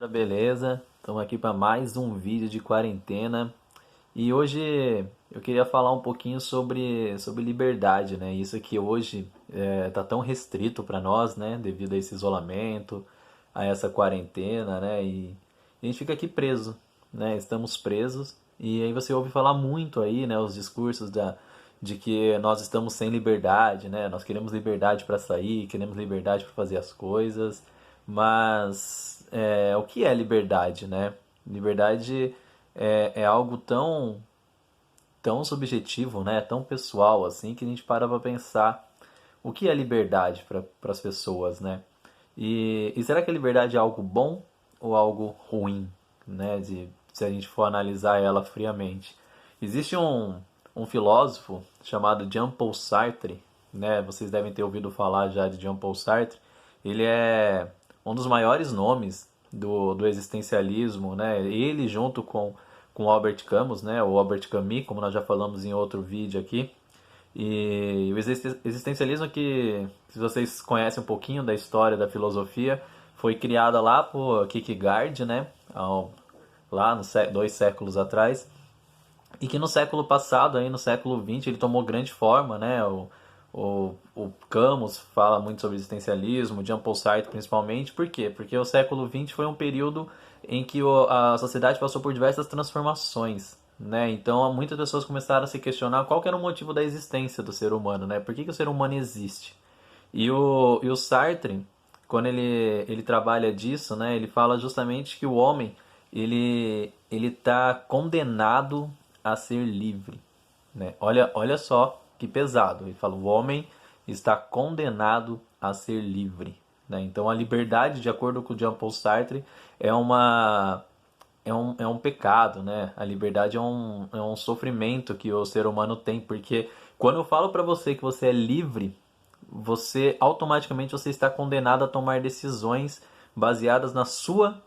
Beleza? Estamos aqui para mais um vídeo de quarentena e hoje eu queria falar um pouquinho sobre liberdade, né? Isso que hoje tá tão restrito para nós, né? Devido a esse isolamento, a essa quarentena, né? E a gente fica aqui preso, né? Estamos presos e aí você ouve falar muito aí, né? Os discursos de que nós estamos sem liberdade, né? Nós queremos liberdade para sair, queremos liberdade para fazer as coisas, mas o que é liberdade, né? Liberdade é algo tão subjetivo, né? Tão pessoal assim que a gente para pensar o que é liberdade para as pessoas, né? E será que a liberdade é algo bom ou algo ruim, né? Se a gente for analisar ela friamente. Existe um filósofo chamado Jean-Paul Sartre, né? Vocês devem ter ouvido falar já de Jean-Paul Sartre. Ele é um dos maiores nomes do existencialismo, né? Ele junto com Albert Camus, né? O Albert Camus, como nós já falamos em outro vídeo aqui. E o existencialismo que, se vocês conhecem um pouquinho da história da filosofia, foi criada lá por Kierkegaard, né? Lá nos 2 séculos atrás. E que no século passado, aí no século XX, ele tomou grande forma, né? O Camus fala muito sobre existencialismo, Jean-Paul Sartre principalmente. Por quê? Porque o século XX foi um período em que a sociedade passou por diversas transformações, né? Então muitas pessoas começaram a se questionar qual que era o motivo da existência do ser humano, né? Por que o ser humano existe? E o Sartre, quando ele trabalha disso, né? Ele fala justamente que o homem ele está condenado a ser livre, né? Olha só que pesado. Ele fala: o homem está condenado a ser livre, né? Então a liberdade, de acordo com Jean-Paul Sartre, é uma é um pecado, né? A liberdade é um sofrimento que o ser humano tem, porque quando eu falo para você que você é livre, você automaticamente você está condenado a tomar decisões baseadas na sua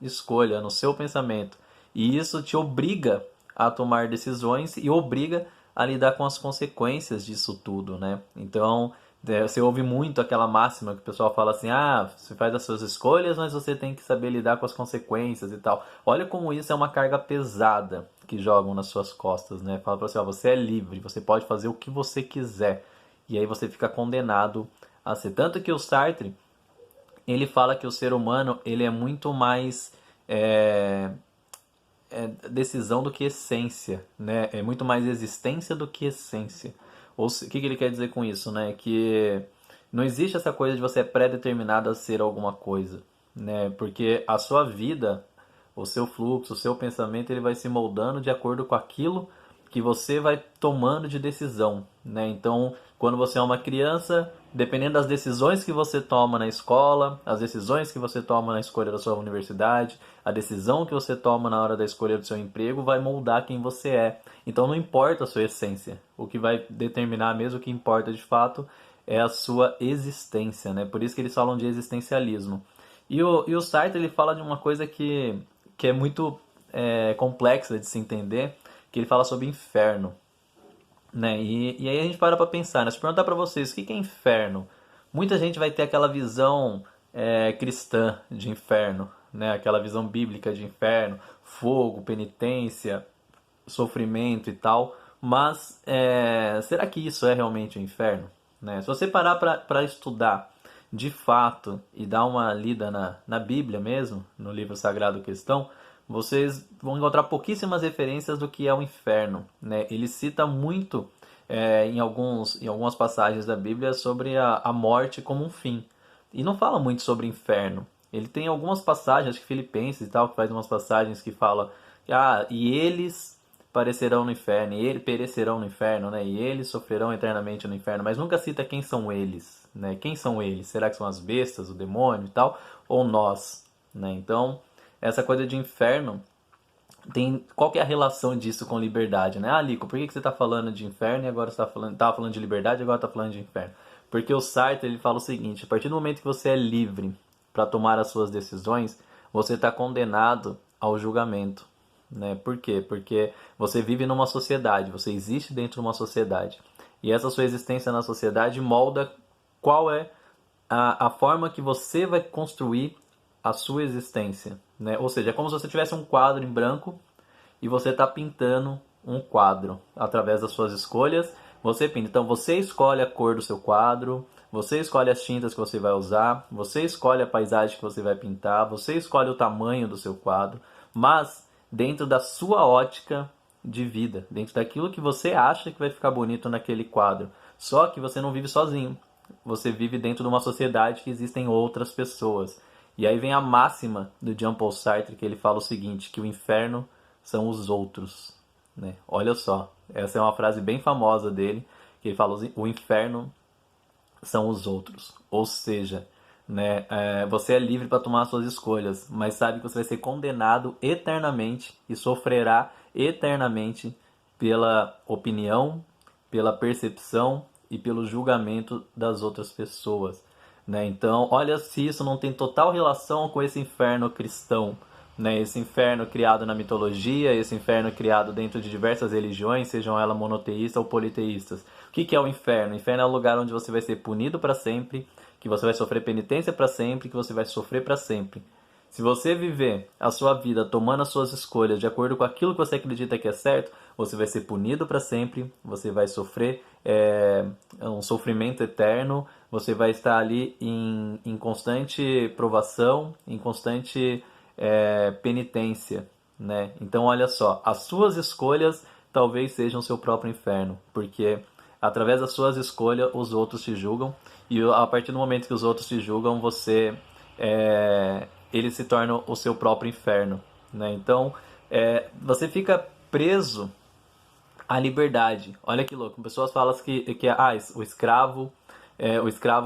escolha, no seu pensamento. E isso te obriga a tomar decisões e obriga a lidar com as consequências disso tudo, né? Então, você ouve muito aquela máxima que o pessoal fala assim: ah, você faz as suas escolhas, mas você tem que saber lidar com as consequências e tal. Olha como isso é uma carga pesada que jogam nas suas costas, né? Fala para você: ó, você é livre, você pode fazer o que você quiser. E aí você fica condenado a ser. Tanto que o Sartre, ele fala que o ser humano ele é muito mais é, decisão do que essência, né? É muito mais existência do que essência. O que ele quer dizer com isso, né? Que não existe essa coisa de você é pré-determinado a ser alguma coisa, né? Porque a sua vida, o seu fluxo, o seu pensamento, ele vai se moldando de acordo com aquilo que você vai tomando de decisão, né? Então, quando você é uma criança, dependendo das decisões que você toma na escola, as decisões que você toma na escolha da sua universidade, a decisão que você toma na hora da escolha do seu emprego vai moldar quem você é. Então não importa a sua essência. O que vai determinar mesmo, o que importa de fato, é a sua existência, né? Por isso que eles falam de existencialismo. E o Sartre, ele fala de uma coisa que é muito complexa de se entender, que ele fala sobre inferno, né? E aí a gente para pensar, né? Se eu perguntar para vocês o que é inferno, muita gente vai ter aquela visão cristã de inferno, né? Aquela visão bíblica de inferno, fogo, penitência, sofrimento e tal. Mas será que isso é realmente o inferno? Né? Se você parar para estudar de fato e dar uma lida na Bíblia mesmo, no livro Sagrado Questão, vocês vão encontrar pouquíssimas referências do que é o inferno. Né? Ele cita muito em algumas passagens da Bíblia sobre a morte como um fim. E não fala muito sobre inferno. Ele tem algumas passagens, acho que Filipenses e tal, que faz umas passagens que fala: ah, e eles parecerão no inferno, e eles perecerão no inferno, né? E eles sofrerão eternamente no inferno, mas nunca cita quem são eles, né? Quem são eles? Será que são as bestas, o demônio e tal, ou nós, né? Então, essa coisa de inferno qual que é a relação disso com liberdade, né? Ah, Lico, por que você está falando de inferno e agora você tava falando de liberdade e agora está falando de inferno? Porque o Sartre ele fala o seguinte: a partir do momento que você é livre para tomar as suas decisões, você está condenado ao julgamento, né? Por quê? Porque você vive numa sociedade, você existe dentro de uma sociedade e essa sua existência na sociedade molda qual é a forma que você vai construir a sua existência, né? Ou seja, é como se você tivesse um quadro em branco e você está pintando um quadro através das suas escolhas. Você pinta. Então você escolhe a cor do seu quadro, você escolhe as tintas que você vai usar, você escolhe a paisagem que você vai pintar, você escolhe o tamanho do seu quadro, mas dentro da sua ótica de vida, dentro daquilo que você acha que vai ficar bonito naquele quadro. Só que você não vive sozinho. Você vive dentro de uma sociedade que existem outras pessoas. E aí vem a máxima do Jean-Paul Sartre, que ele fala o seguinte, que o inferno são os outros, né? Olha só, essa é uma frase bem famosa dele, que ele fala, o inferno são os outros. Ou seja, né, você é livre para tomar suas escolhas, mas sabe que você vai ser condenado eternamente e sofrerá eternamente pela opinião, pela percepção e pelo julgamento das outras pessoas, né? Então, olha se isso não tem total relação com esse inferno cristão, né? Esse inferno criado na mitologia, esse inferno criado dentro de diversas religiões, sejam elas monoteístas ou politeístas. O que é o inferno? O inferno é o lugar onde você vai ser punido para sempre, que você vai sofrer penitência para sempre, que você vai sofrer para sempre. Se você viver a sua vida tomando as suas escolhas de acordo com aquilo que você acredita que é certo, você vai ser punido para sempre, você vai sofrer um sofrimento eterno, você vai estar ali em constante provação, em constante penitência, né? Então olha só, as suas escolhas talvez sejam o seu próprio inferno, porque através das suas escolhas os outros te julgam e a partir do momento que os outros te julgam, ele se torna o seu próprio inferno, né? Então você fica preso à liberdade. Olha que louco, pessoas falam que o escravo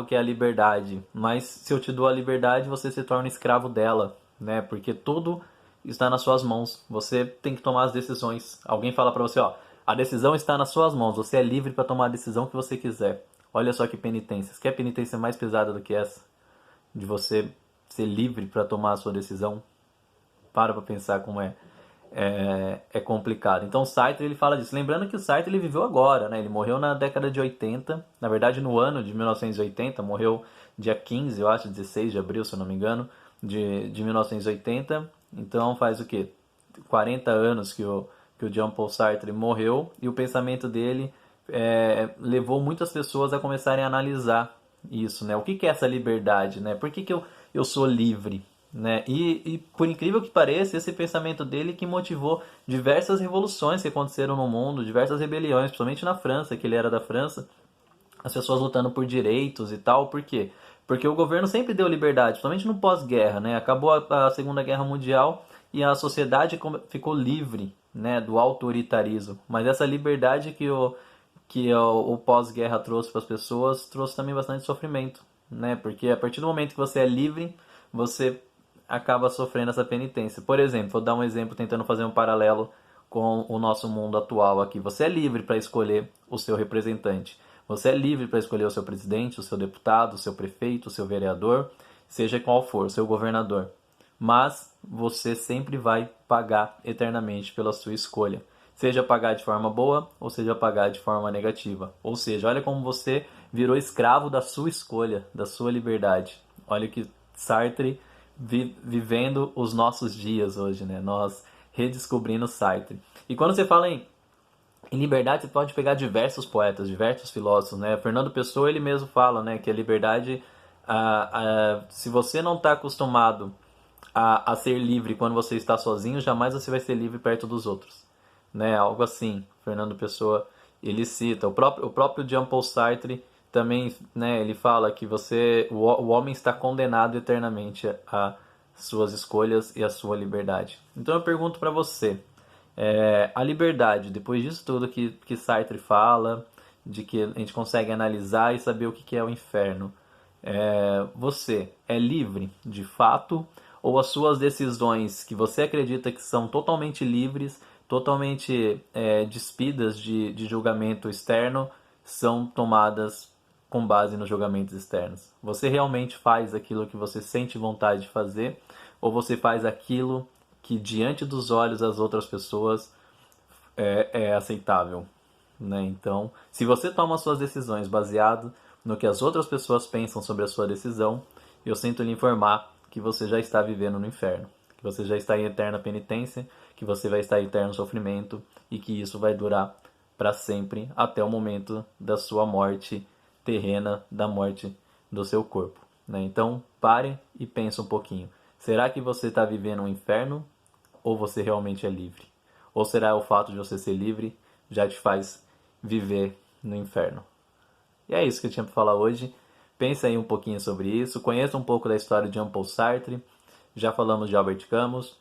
que é a liberdade, mas se eu te dou a liberdade, você se torna escravo dela, né? Porque tudo está nas suas mãos. Você tem que tomar as decisões. Alguém fala para você, ó, a decisão está nas suas mãos. Você é livre para tomar a decisão que você quiser. Olha só que penitência. Quer penitência mais pesada do que essa? De você ser livre para tomar a sua decisão? Para pensar como é complicado. Então o Sartre ele fala disso. Lembrando que o Sartre ele viveu agora, né? Ele morreu na década de 80, na verdade no ano de 1980, morreu dia 15, eu acho, 16 de abril, se eu não me engano, de 1980. Então faz o quê? 40 anos que o Jean-Paul Sartre morreu e o pensamento dele levou muitas pessoas a começarem a analisar isso, né? O que é essa liberdade, né? Por que eu sou livre? Né? E por incrível que pareça, esse pensamento dele que motivou diversas revoluções que aconteceram no mundo, diversas rebeliões, principalmente na França, que ele era da França, as pessoas lutando por direitos e tal. Por quê? Porque o governo sempre deu liberdade, principalmente no pós-guerra, né? Acabou a Segunda Guerra Mundial e a sociedade ficou livre, né, do autoritarismo. Mas essa liberdade que o pós-guerra trouxe para as pessoas trouxe também bastante sofrimento, né? Porque a partir do momento que você é livre, você acaba sofrendo essa penitência. Por exemplo, vou dar um exemplo tentando fazer um paralelo com o nosso mundo atual aqui. Você é livre para escolher o seu representante. Você é livre para escolher o seu presidente, o seu deputado, o seu prefeito, o seu vereador, seja qual for, o seu governador. Mas você sempre vai pagar eternamente pela sua escolha. Seja pagar de forma boa ou seja pagar de forma negativa. Ou seja, olha como você virou escravo da sua escolha, da sua liberdade. Olha que Sartre vivendo os nossos dias hoje, né? Nós redescobrindo Sartre. E quando você fala em liberdade, você pode pegar diversos poetas, diversos filósofos, né? Fernando Pessoa, ele mesmo fala, né, que a liberdade, se você não está acostumado a ser livre quando você está sozinho, jamais você vai ser livre perto dos outros, né? Algo assim, Fernando Pessoa, ele cita. O próprio Jean-Paul Sartre também, né, ele fala que o homem está condenado eternamente a suas escolhas e a sua liberdade. Então eu pergunto para você, a liberdade, depois disso tudo que Sartre fala, de que a gente consegue analisar e saber o que é o inferno, você é livre de fato ou as suas decisões que você acredita que são totalmente livres, totalmente despidas de julgamento externo, são tomadas com base nos julgamentos externos? Você realmente faz aquilo que você sente vontade de fazer ou você faz aquilo que diante dos olhos das outras pessoas é aceitável, né? Então, se você toma suas decisões baseado no que as outras pessoas pensam sobre a sua decisão, eu sinto lhe informar, que você já está vivendo no inferno, que você já está em eterna penitência, que você vai estar em eterno sofrimento e que isso vai durar para sempre até o momento da sua morte terrena, da morte do seu corpo, né? Então, pare e pense um pouquinho. Será que você está vivendo um inferno ou você realmente é livre? Ou será o fato de você ser livre já te faz viver no inferno? E é isso que eu tinha para falar hoje. Pense aí um pouquinho sobre isso. Conheça um pouco da história de Jean-Paul Sartre. Já falamos de Albert Camus.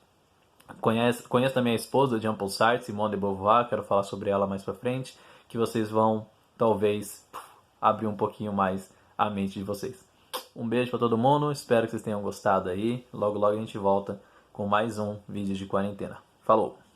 Conheça também a esposa de Jean-Paul Sartre, Simone de Beauvoir. Quero falar sobre ela mais para frente. Que vocês vão, talvez, abrir um pouquinho mais a mente de vocês. Um beijo para todo mundo. Espero que vocês tenham gostado aí. Logo, logo a gente volta com mais um vídeo de quarentena. Falou!